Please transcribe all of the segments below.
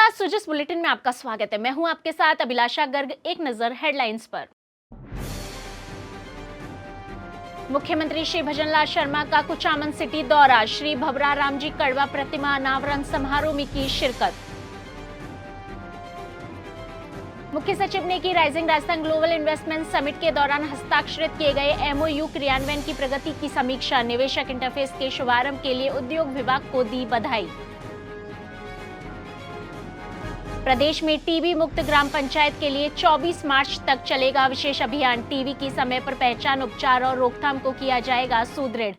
नमस्कार, सुजस बुलेटिन में आपका स्वागत है। मैं हूं आपके साथ अभिलाषा गर्ग। एक नजर हेडलाइंस पर। मुख्यमंत्री श्री भजनलाल शर्मा का कुचामन सिटी दौरा, श्री भवरा राम जी कड़वा प्रतिमा अनावरण समारोह में की शिरकत। मुख्य सचिव ने की rising Rajasthan global investment summit के दौरान हस्ताक्षरित किए गए एमओयू क्रियान्वयन की प्रगति की समीक्षा। निवेशक इंटरफेस के शुभारंभ के लिए उद्योग विभाग को दी बधाई। प्रदेश में टीबी मुक्त ग्राम पंचायत के लिए 24 मार्च तक चलेगा विशेष अभियान। टीबी की समय पर पहचान, उपचार और रोकथाम को किया जाएगा सुदृढ़।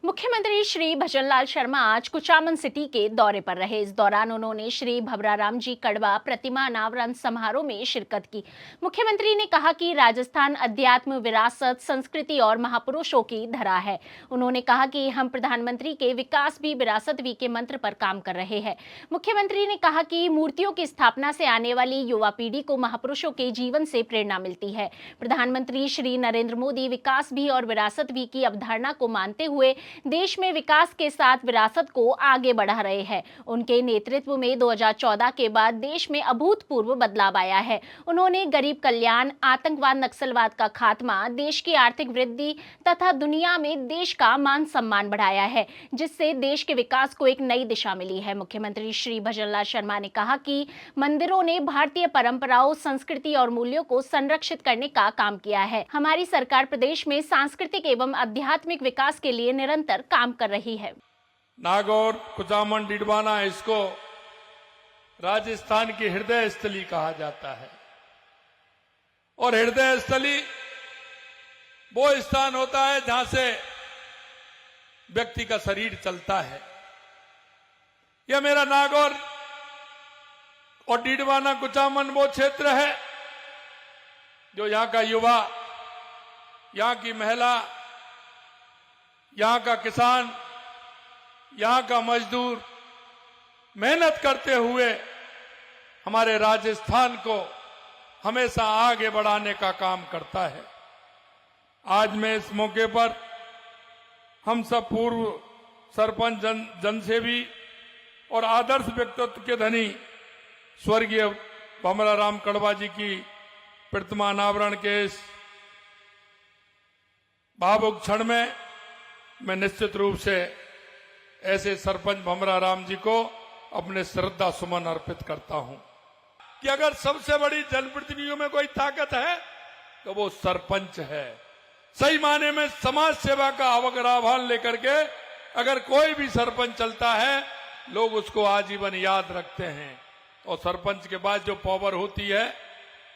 मुख्यमंत्री श्री भजनलाल शर्मा आज कुचामन सिटी के दौरे पर रहे। इस दौरान उन्होंने श्री भवरा राम जी कड़वा प्रतिमा अनावरण समारोह में शिरकत की। मुख्यमंत्री ने कहा कि राजस्थान अध्यात्म, विरासत, संस्कृति और महापुरुषों की धरा है। उन्होंने कहा कि हम प्रधानमंत्री के विकास भी विरासत भी के मंत्र पर काम कर रहे हैं। मुख्यमंत्री ने कहा कि मूर्तियों की स्थापना से आने वाली युवा पीढ़ी को महापुरुषों के जीवन से प्रेरणा मिलती है। प्रधानमंत्री श्री नरेंद्र मोदी विकास भी और विरासत भी की अवधारणा को मानते हुए देश में विकास के साथ विरासत को आगे बढ़ा रहे हैं। उनके नेतृत्व में 2014 के बाद देश में अभूतपूर्व बदलाव आया है। उन्होंने गरीब कल्याण, आतंकवाद, नक्सलवाद का खात्मा, देश की आर्थिक वृद्धि तथा दुनिया में देश का मान सम्मान बढ़ाया है, जिससे देश के विकास को एक नई दिशा मिली है। मुख्यमंत्री श्री भजनलाल शर्मा ने कहा कि मंदिरों ने भारतीय परंपराओं, संस्कृति और मूल्यों को संरक्षित करने का काम किया है। हमारी सरकार प्रदेश में सांस्कृतिक एवं आध्यात्मिक विकास के लिए निरंतर काम कर रही है। नागौर, कुचामन, डिडवाना, इसको राजस्थान की हृदय स्थली कहा जाता है। और हृदय स्थली वो स्थान होता है जहां से व्यक्ति का शरीर चलता है। यह मेरा नागौर और डिडवाना, कुचामन वो क्षेत्र है जो यहां का युवा, यहां की महिला, यहां का किसान, यहां का मजदूर मेहनत करते हुए हमारे राजस्थान को हमेशा आगे बढ़ाने का काम करता है। आज मैं इस मौके पर हम सब पूर्व सरपंच, जनसेवी और आदर्श व्यक्तित्व के धनी स्वर्गीय भवरा राम कड़वा जी की प्रतिमा अनावरण के इस भावुक क्षण में मैं निश्चित रूप से ऐसे सरपंच भवरा राम जी को अपने श्रद्धा सुमन अर्पित करता हूं कि अगर सबसे बड़ी जनप्रतिनिधियों में कोई ताकत है तो वो सरपंच है। सही माने में समाज सेवा का अवग्राभान लेकर के अगर कोई भी सरपंच चलता है, लोग उसको आजीवन याद रखते हैं। और सरपंच के बाद जो पावर होती है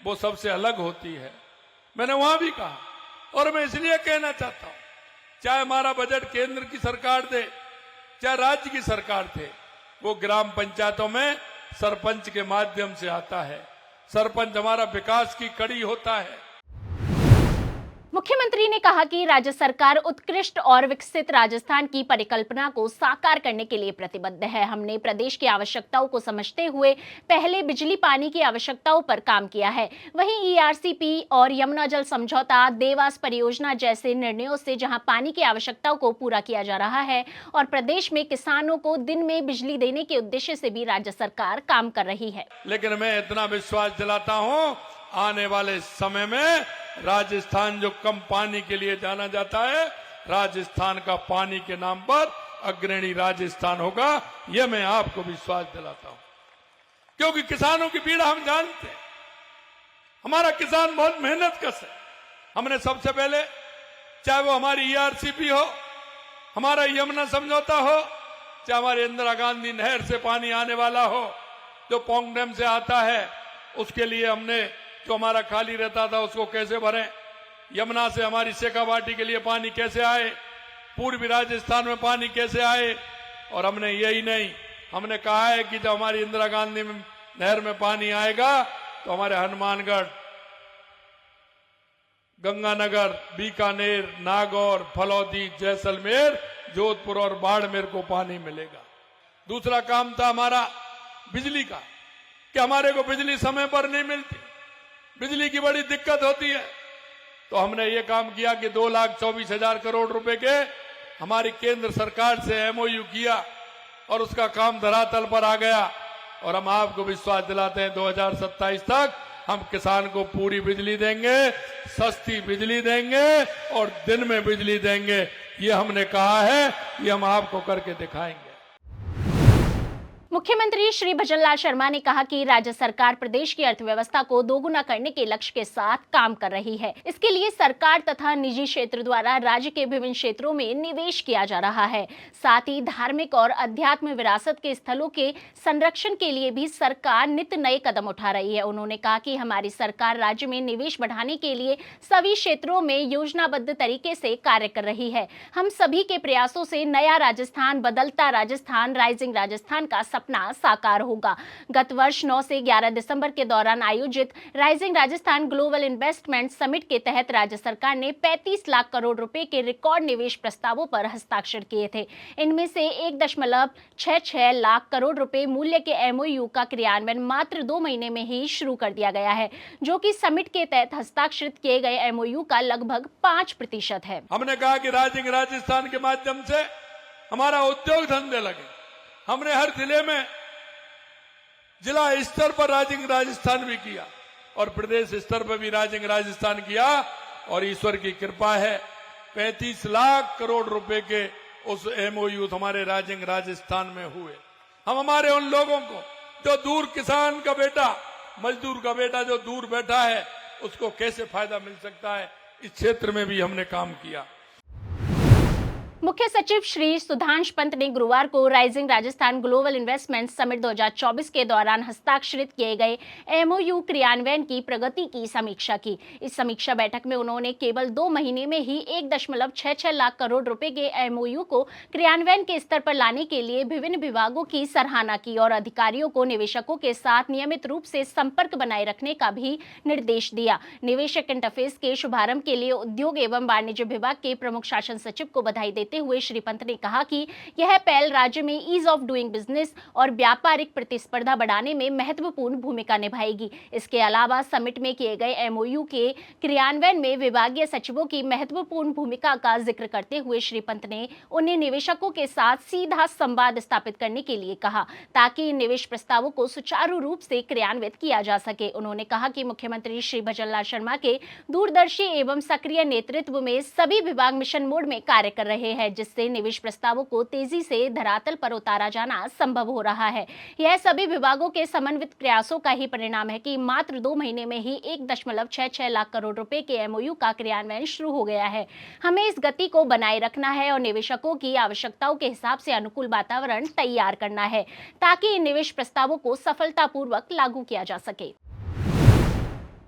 वो सबसे अलग होती है। मैंने वहां भी कहा और मैं इसलिए कहना चाहता हूं, चाहे हमारा बजट केंद्र की सरकार दे, चाहे राज्य की सरकार थे, वो ग्राम पंचायतों में सरपंच के माध्यम से आता है। सरपंच हमारा विकास की कड़ी होता है। मुख्यमंत्री ने कहा कि राज्य सरकार उत्कृष्ट और विकसित राजस्थान की परिकल्पना को साकार करने के लिए प्रतिबद्ध है। हमने प्रदेश की आवश्यकताओं को समझते हुए पहले बिजली पानी की आवश्यकताओं पर काम किया है। वहीं ईआरसीपी और यमुना जल समझौता, देवास परियोजना जैसे निर्णयों से जहां पानी की आवश्यकताओं को पूरा किया जा रहा है और प्रदेश में किसानों को दिन में बिजली देने के उद्देश्य से भी राज्य सरकार काम कर रही है। लेकिन मैं इतना विश्वास दिलाता हूं, आने वाले समय में राजस्थान जो कम पानी के लिए जाना जाता है, राजस्थान का पानी के नाम पर अग्रणी राजस्थान होगा। यह मैं आपको विश्वास दिलाता हूं, क्योंकि किसानों की पीड़ा हम जानते हैं। हमारा किसान बहुत मेहनत कश है। हमने सबसे पहले, चाहे वो हमारी ईआरसीपी हो, हमारा यमुना समझौता हो, चाहे हमारी इंदिरा गांधी नहर से पानी आने वाला हो जो पोंग डैम से आता है, उसके लिए हमने जो हमारा खाली रहता था उसको कैसे भरें, यमुना से हमारी शेखावाटी के लिए पानी कैसे आए, पूर्वी राजस्थान में पानी कैसे आए। और हमने यही नहीं, हमने कहा है कि जब हमारी इंदिरा गांधी नहर में पानी आएगा तो हमारे हनुमानगढ़, गंगानगर, बीकानेर, नागौर, फलौदी, जैसलमेर, जोधपुर और बाड़मेर को पानी मिलेगा। दूसरा काम था हमारा बिजली का, कि हमारे को बिजली समय पर नहीं मिलती, बिजली की बड़ी दिक्कत होती है। तो हमने ये काम किया कि 2,24,000 करोड़ रुपए के हमारी केंद्र सरकार से एमओयू किया और उसका काम धरातल पर आ गया। और हम आपको विश्वास दिलाते हैं 2027 तक हम किसान को पूरी बिजली देंगे, सस्ती बिजली देंगे और दिन में बिजली देंगे। ये हमने कहा है, ये हम आपको करके दिखाएंगे। मुख्यमंत्री श्री भजनलाल शर्मा ने कहा कि राज्य सरकार प्रदेश की अर्थव्यवस्था को दोगुना करने के लक्ष्य के साथ काम कर रही है। इसके लिए सरकार तथा निजी क्षेत्र द्वारा राज्य के विभिन्न क्षेत्रों में निवेश किया जा रहा है। साथ ही धार्मिक और अध्यात्म विरासत के स्थलों के संरक्षण के लिए भी सरकार नित नए कदम उठा रही है। उन्होंने कहा कि हमारी सरकार राज्य में निवेश बढ़ाने के लिए सभी क्षेत्रों में योजनाबद्ध तरीके से कार्य कर रही है। हम सभी के प्रयासों से नया राजस्थान, बदलता राजस्थान, राइजिंग राजस्थान का सपना साकार होगा। गत वर्ष 9 से 11 दिसंबर के दौरान आयोजित rising Rajasthan global investment summit के तहत राज्य सरकार ने 35 लाख करोड़ रुपए के रिकॉर्ड निवेश प्रस्तावों पर हस्ताक्षर किए थे। इनमें से 1.66 लाख करोड़ रुपए मूल्य के एमओयू का क्रियान्वयन मात्र 2 महीने में ही शुरू कर दिया गया है, जो कि समिट के तहत हस्ताक्षरित किए गए एमओयू का लगभग 5% है। हमने कहा कि राइजिंग राजस्थान के माध्यम से हमारा उद्योग धंधे लगे। हमने हर जिले में जिला स्तर पर राइजिंग राजस्थान भी किया और प्रदेश स्तर पर भी राइजिंग राजस्थान किया और ईश्वर की कृपा है 35 लाख करोड़ रुपए के उस एमओयू हमारे राइजिंग राजस्थान में हुए। हम हमारे उन लोगों को जो दूर किसान का बेटा, मजदूर का बेटा जो दूर बैठा है, उसको कैसे फायदा मिल सकता है, इस क्षेत्र में भी हमने काम किया। मुख्य सचिव श्री सुधांश पंत ने गुरुवार को rising Rajasthan global investment summit 2024 के दौरान हस्ताक्षरित किए गए एमओयू क्रियान्वयन की प्रगति की समीक्षा की। इस समीक्षा बैठक में उन्होंने केवल 2 महीने में ही 1.66 लाख करोड़ रुपए के एमओयू को क्रियान्वयन के स्तर पर लाने के लिए विभिन्न विभागों की सराहना की और अधिकारियों को निवेशकों के साथ नियमित रूप से संपर्क बनाए रखने का भी निर्देश दिया। निवेशक इंटरफेस के शुभारंभ के लिए उद्योग एवं वाणिज्य विभाग के प्रमुख शासन सचिव को बधाई देते हुए श्री पंत ने कहा कि यह पहल राज्य में ईज ऑफ डूइंग बिजनेस और व्यापारिक प्रतिस्पर्धा बढ़ाने में महत्वपूर्ण भूमिका निभाएगी। इसके अलावा समिट में किए गए एमओयू के क्रियान्वयन में विभागीय सचिवों की महत्वपूर्ण भूमिका का जिक्र करते हुए श्री पंत ने उन्हें निवेशकों के साथ सीधा संवाद स्थापित करने के लिए कहा, ताकि इन निवेश प्रस्तावों को सुचारू रूप से क्रियान्वित किया जा सके। उन्होंने कहा कि मुख्यमंत्री श्री भजनलाल शर्मा के दूरदर्शी एवं सक्रिय नेतृत्व में सभी विभाग मिशन मोड में कार्य कर रहे हैं, जिससे निवेश प्रस्तावों को तेजी से धरातल पर उतारा जाना संभव हो रहा है। यह सभी विभागों के समन्वित प्रयासों का ही परिणाम है कि मात्र 2 महीने में ही 1.66 लाख करोड़ रुपए के एमओयू का क्रियान्वयन शुरू हो गया है। हमें इस गति को बनाए रखना है और निवेशकों की आवश्यकताओं के हिसाब से अनुकूल वातावरण तैयार करना है, ताकि इन निवेश प्रस्तावों को सफलतापूर्वक लागू किया जा सके।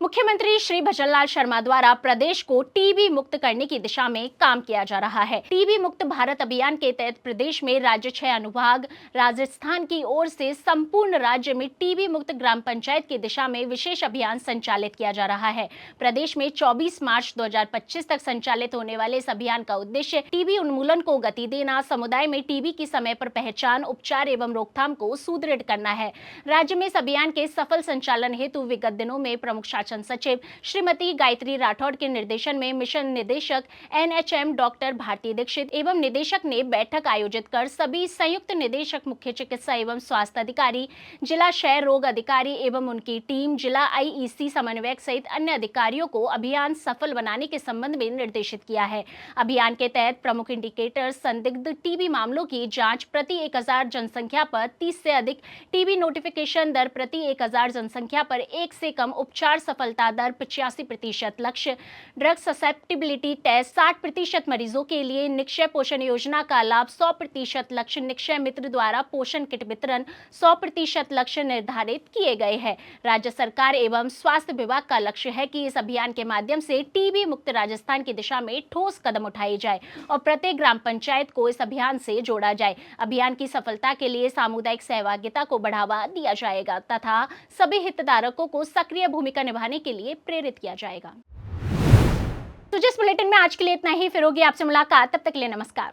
मुख्यमंत्री श्री भजनलाल शर्मा द्वारा प्रदेश को टीबी मुक्त करने की दिशा में काम किया जा रहा है। टीबी मुक्त भारत अभियान के तहत प्रदेश में राज्य 6 अनुभाग राजस्थान की ओर से संपूर्ण राज्य में टीबी मुक्त ग्राम पंचायत की दिशा में विशेष अभियान संचालित किया जा रहा है। प्रदेश में 24 मार्च 2025 तक संचालित होने वाले इस अभियान का उद्देश्य टीबी उन्मूलन को गति देना, समुदाय में टीबी की समय पर पहचान, उपचार एवं रोकथाम को सुदृढ़ करना है। राज्य में इस अभियान के सफल संचालन हेतु विगत दिनों में प्रमुख शासन सचिव श्रीमती गायत्री राठौड़ के निर्देशन में मिशन निदेशक एनएचएम डॉक्टर भारती दीक्षित एवं निदेशक ने बैठक आयोजित कर सभी संयुक्त निदेशक, मुख्य चिकित्सा एवं स्वास्थ्य अधिकारी, जिला क्षय रोग अधिकारी एवं उनकी टीम, जिला आईईसी समन्वयक सहित अन्य अधिकारियों को अभियान सफल बनाने के संबंध में निर्देशित किया है। अभियान के तहत प्रमुख इंडिकेटर संदिग्ध टीबी मामलों की जांच प्रति 1000 जनसंख्या पर 30 से अधिक, टीबी नोटिफिकेशन दर प्रति 1000 जनसंख्या पर 1 से कम, उपचार सफलता दर 85% लक्ष्य, ड्रग ससेप्टिबिलिटी टेस्ट 60% मरीजों के लिए, निक्षय पोषण योजना का लाभ 100% लक्ष्य, निक्षय मित्र द्वारा पोषण किट वितरण 100% लक्ष्य निर्धारित किए गए हैं। राज्य सरकार एवं स्वास्थ्य विभाग का लक्ष्य है कि इस अभियान के माध्यम से टीबी मुक्त राजस्थान की दिशा में ठोस कदम उठाए जाए और प्रत्येक ग्राम पंचायत को इस अभियान से जोड़ा जाए। अभियान की सफलता के लिए सामुदायिक सहभागिता को बढ़ावा दिया जाएगा तथा सभी हितधारकों को सक्रिय भूमिका निभाने के लिए प्रेरित किया जाएगा। तो जिस बुलेटिन में आज के लिए इतना ही, फिर होगी आपसे मुलाकात, तब तक के लिए नमस्कार।